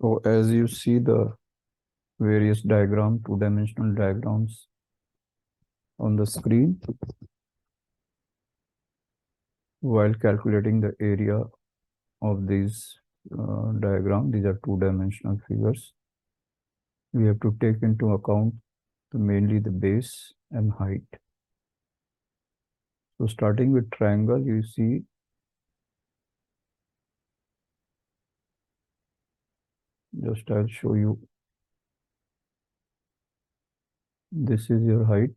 So as you see the various diagram, two-dimensional diagrams on the screen, while calculating the area of these these are two-dimensional figures. We have to take into account mainly the base and height. So starting with triangle, you see just I'll show you. This is your height.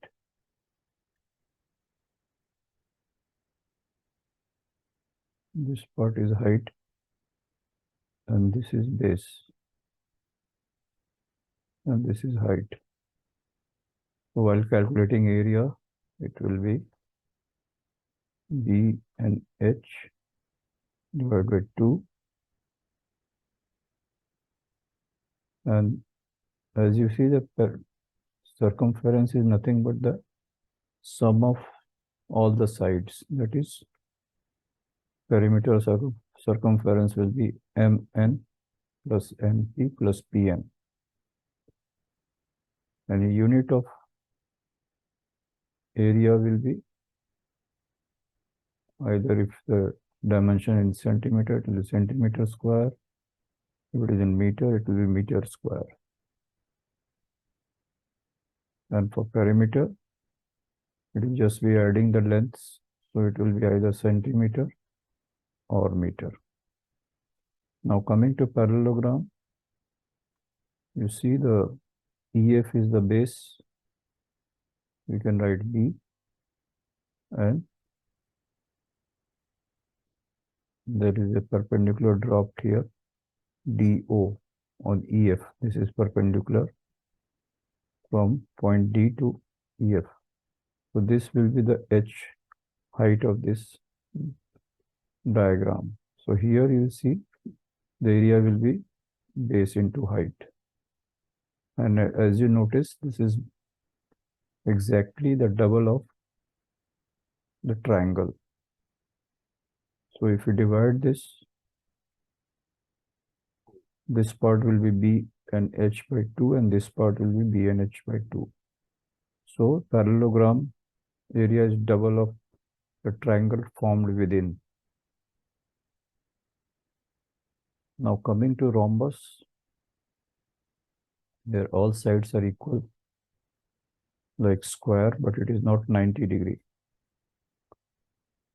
This part is height, and this is base, and this is height. So while calculating area, it will be B and H divided by 2. And as you see, the circumference is nothing but the sum of all the sides. That is, perimeter circumference will be Mn plus Mp plus Pn. And the unit of area will be either, if the dimension in centimeter, it will be centimeter square. If it is in meter, it will be meter square. And for perimeter, it will just be adding the lengths. So it will be either centimeter or meter. Now coming to parallelogram, you see the EF is the base. We can write B, and there is a perpendicular dropped here, DO on EF. This is perpendicular from point D to EF. So this will be the H height of this diagram. So here you see the area will be base into height. And as you notice, this is exactly the double of the triangle. So if you divide this part will be B and H by 2, and this part will be B and H by 2. So parallelogram area is double of the triangle formed within. Now coming to rhombus, there all sides are equal, like square, but it is not 90 degree.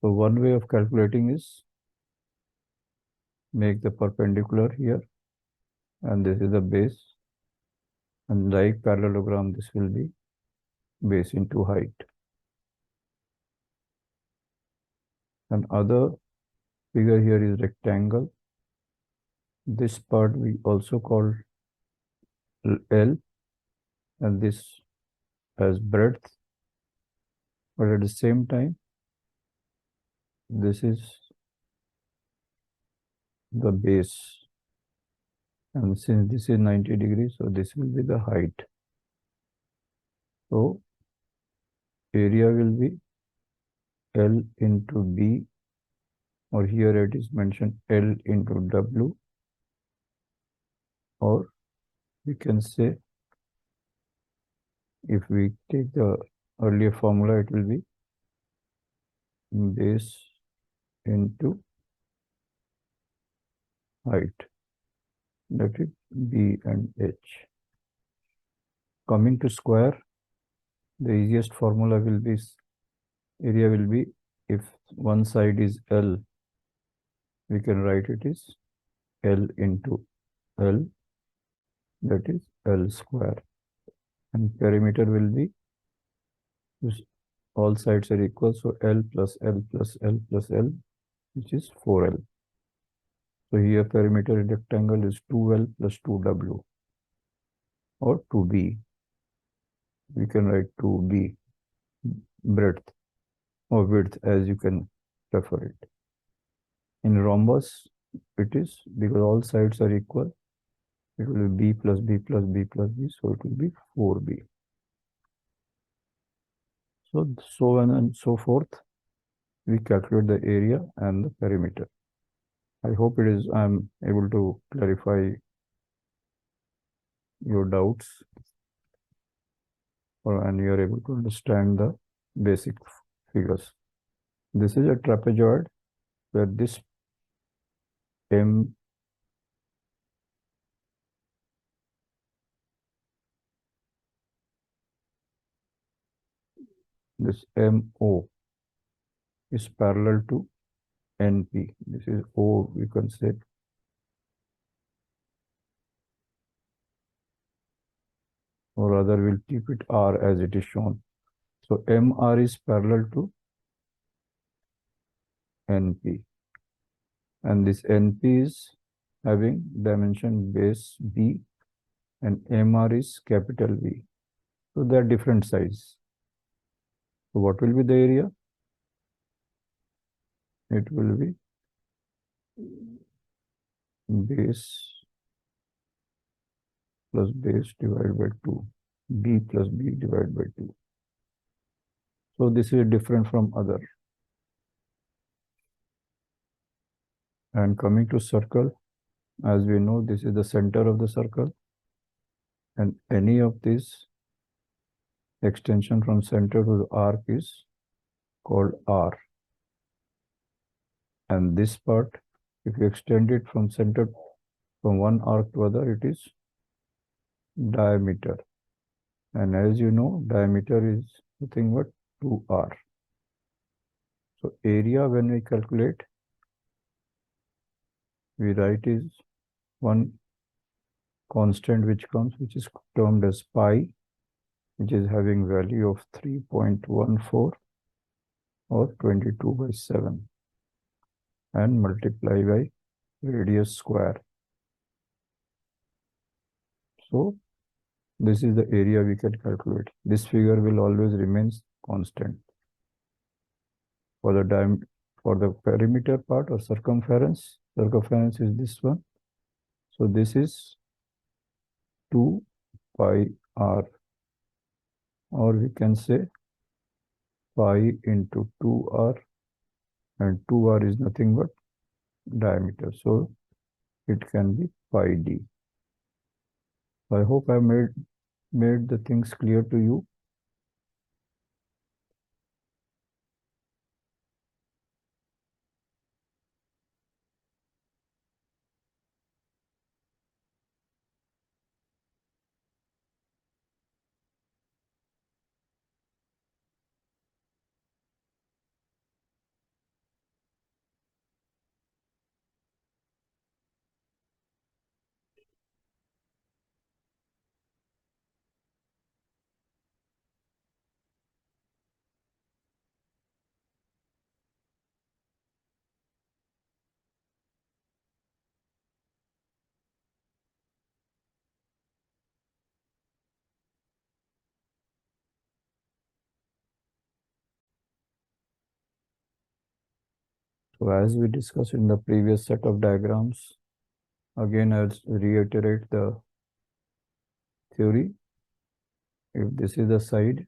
So one way of calculating is make the perpendicular here, and this is the base, and like parallelogram, this will be base into height. And other figure here is rectangle. This part we also call L, and this has breadth, but at the same time, this is the base, and since this is 90 degrees, so this will be the height. So area will be L into B, or here it is mentioned L into W, or we can say, if we take the earlier formula, it will be base into height, that is B and H. Coming to square, the easiest formula will be, area will be, if one side is L, we can write it is L into L, that is L square. And perimeter will be, all sides are equal, so L plus L plus L plus L, which is 4L. So here perimeter in rectangle is 2L plus 2W, or 2B. We can write 2B, breadth or width, as you can prefer it. In rhombus, it is, because all sides are equal, it will be B plus B plus B plus B, so it will be 4B. So on and so forth, we calculate the area and the perimeter. I hope I'm able to clarify your doubts and you are able to understand the basic figures. This is a trapezoid where this M this MO is parallel to NP. This is O, we can say, or rather we'll keep it R as it is shown. So MR is parallel to NP, and this NP is having dimension base B and MR is capital V. So they are different size. So what will be the area? It will be base plus base divided by 2, B plus B divided by 2. So this is different from other. And coming to circle, as we know, this is the center of the circle, and any of these extension from center to the arc is called R. And this part, if you extend it from center from one arc to other, it is diameter. And as you know, diameter is nothing but 2R. So area, when we calculate, we write is one constant which is termed as pi, which is having value of 3.14 or 22/7, and multiply by radius square. So this is the area we can calculate. This figure will always remain constant. For the perimeter part or circumference is this one. So this is 2 pi r, or we can say pi into 2r, and 2r is nothing but diameter. So it can be pi d. I hope I made the things clear to you. So as we discussed in the previous set of diagrams, again I'll reiterate the theory. If this is the side,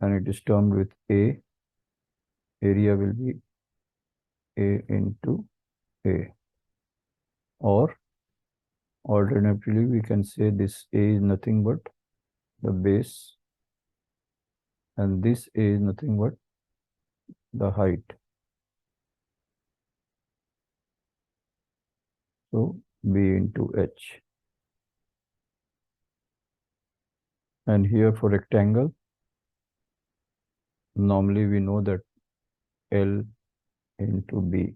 and it is termed with A, area will be A into A. Or alternatively, we can say this A is nothing but the base, and this A is nothing but the height. So B into H. And here for rectangle, normally we know that L into B,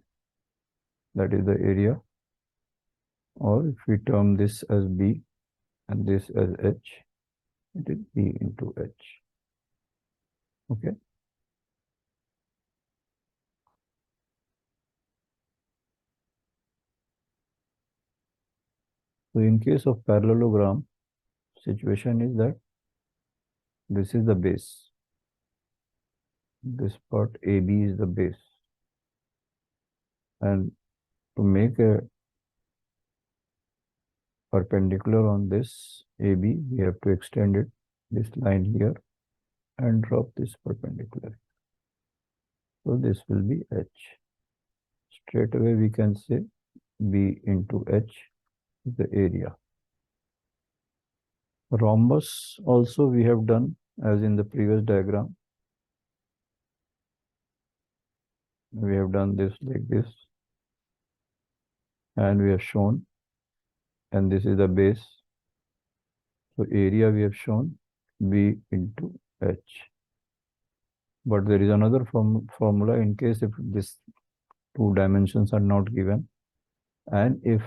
that is the area. Or if we term this as B and this as H, it is B into H. Okay. So in case of parallelogram, situation is that this is the base. This part AB is the base. And to make a perpendicular on this AB, we have to extend it, this line here, and drop this perpendicular. So this will be H. Straight away we can say B into H is the area. Rhombus also we have done as in the previous diagram. We have done this like this, and we have shown, and this is the base. So area we have shown B into H. But there is another formula in case if these two dimensions are not given, and if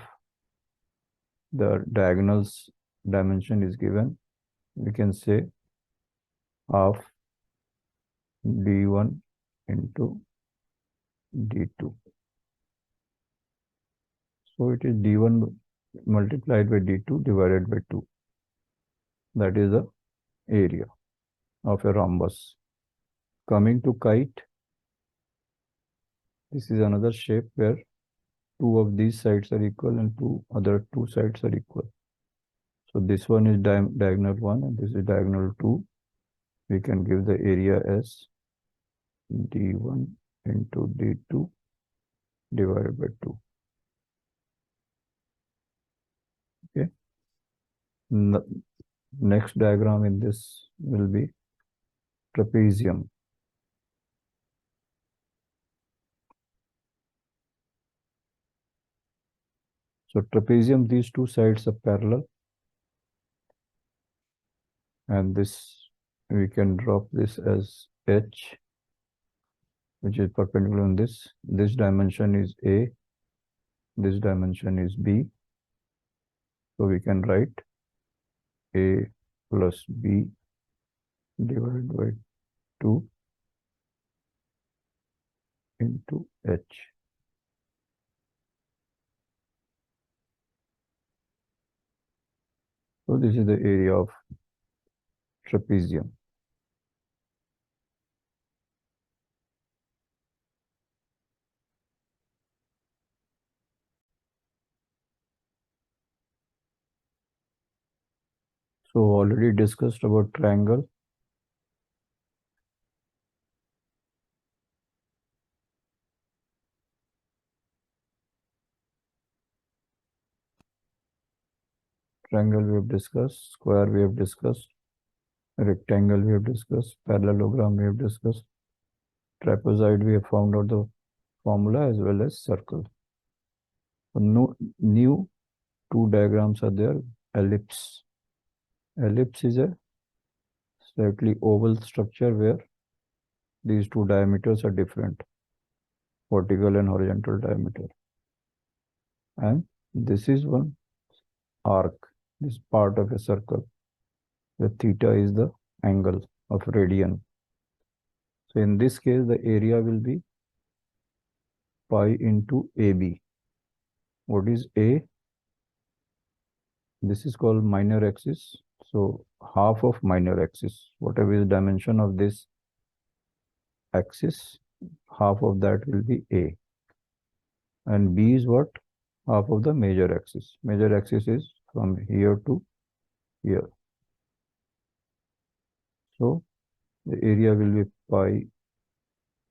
the diagonals dimension is given, we can say half d1 into d2. So it is d1 multiplied by d2 divided by 2. That is the area of a rhombus. Coming to kite, this is another shape where two of these sides are equal and two sides are equal. So this one is diagonal 1 and this is diagonal 2. We can give the area as d1 into d2 divided by 2. Okay. Next diagram in this will be trapezium. So trapezium, these two sides are parallel, and this we can drop this as H, which is perpendicular on this. This dimension is A, this dimension is B. So we can write A plus B divided by 2 into H. So this is the area of trapezium. So already discussed about triangle. Triangle we have discussed, square we have discussed, rectangle we have discussed, parallelogram we have discussed, trapezoid we have found out the formula, as well as circle. So no new two diagrams are there. Ellipse. Ellipse is a slightly oval structure where these two diameters are different, vertical and horizontal diameter. And this is one arc, this part of a circle. The theta is the angle of radian. So in this case, the area will be pi into AB. What is A? This is called minor axis. So half of minor axis, whatever is the dimension of this axis, half of that will be A. And B is what? Half of the major axis. Major axis is from here to here. So the area will be pi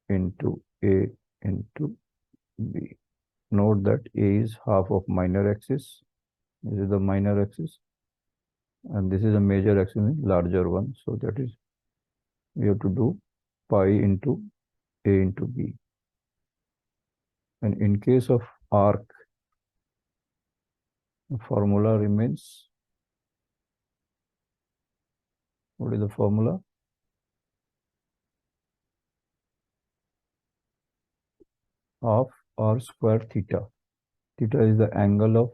into A into B. Note that A is half of minor axis. This is the minor axis. And this is a major axis, larger one. So that is, we have to do pi into A into B. And in case of arc, the formula remains. What is the formula? Half r square theta. Theta is the angle of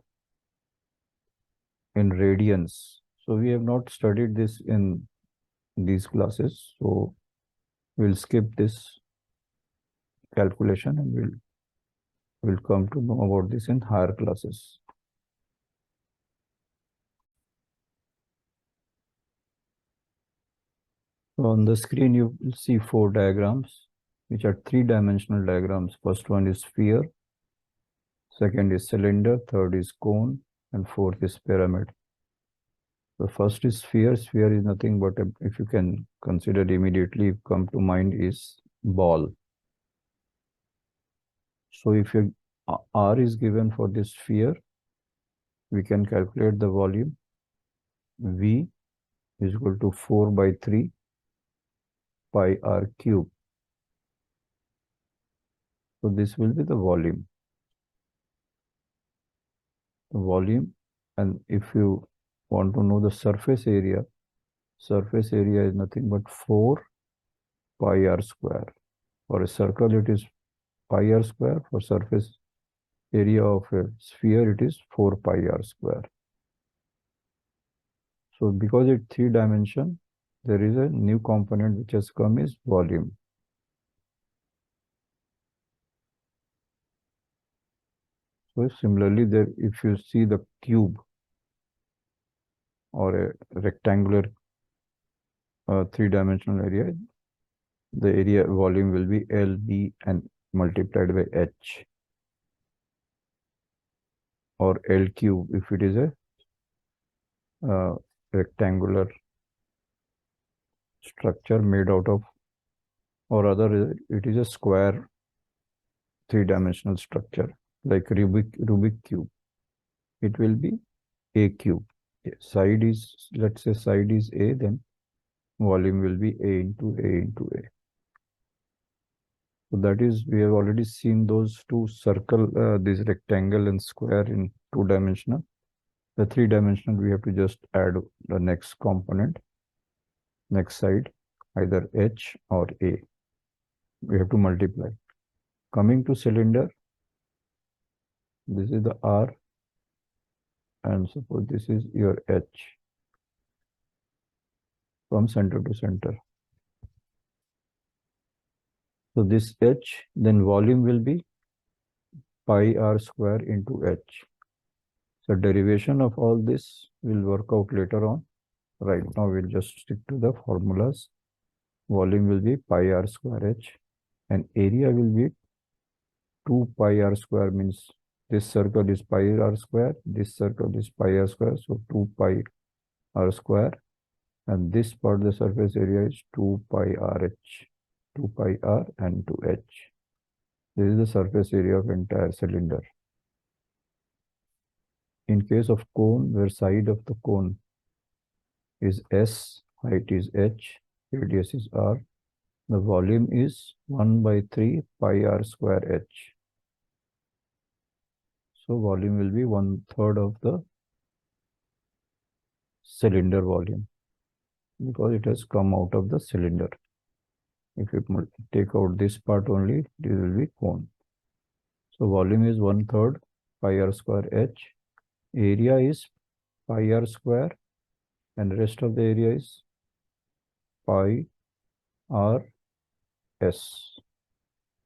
in radians. So we have not studied this in these classes. So we'll skip this calculation and we'll come to know about this in higher classes. So on the screen, you will see 4 diagrams, which are 3-dimensional diagrams. First one is sphere, second is cylinder, third is cone, and fourth is pyramid. The first is sphere. Sphere is nothing but, if you can consider immediately come to mind, is ball. So if your R is given for this sphere, we can calculate the volume. V is equal to 4 by 3 pi R cube. So this will be the volume. And if you want to know the surface area is nothing but 4 pi R square. For a circle, it is pi R square. For surface area of a sphere, it is 4 pi R square. So because it's 3 dimension, there is a new component which has come is volume. So similarly, there, if you see the cube or a rectangular 3-dimensional area, the area volume will be L, B, and multiplied by H, or L cube if it is a rectangular structure made out of, or rather it is a square 3-dimensional structure like Rubik cube. It will be A cube. Side is, let's say side is A, then volume will be A into A into A. So that is, we have already seen those two circle, this rectangle and square in 2-dimensional. The 3-dimensional, we have to just add the next component, next side, either H or A. We have to multiply. Coming to cylinder, this is the R, and suppose this is your H from center to center. So this H, then volume will be pi R square into H. So derivation of all this will work out later on. Right now we'll just stick to the formulas. Volume will be pi R square H, and area will be 2 pi R square, means this circle is pi R square, this circle is pi R square, so 2 pi R square, and this part the surface area is 2 pi R H, 2 pi R and 2 H. This is the surface area of entire cylinder. In case of cone, where side of the cone is S, height is H, radius is R, the volume is 1 by 3 pi R square H. So volume will be 1/3 of the cylinder volume, because it has come out of the cylinder. If you take out this part only, this will be cone. So volume is 1/3 pi R square H. Area is pi R square, and rest of the area is pi R S.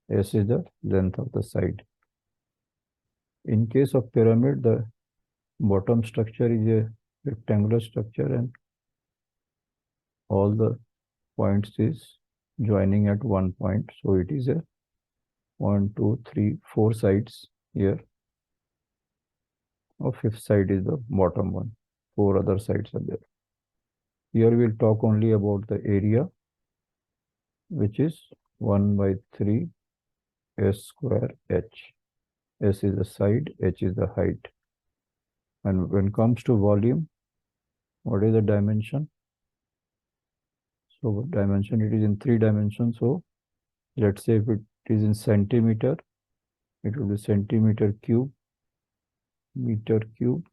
S is the length of the side. In case of pyramid, the bottom structure is a rectangular structure, and all the points is joining at one point. So it is a 1, 2, 3, 4 sides here. Or fifth side is the bottom one. 4 other sides are there. Here we'll talk only about the area, which is 1 by 3 S square H. S is the side, H is the height. And when it comes to volume, what is the dimension? So dimension, it is in 3 dimensions. So let's say if it is in centimeter, it will be centimeter cube, meter cube,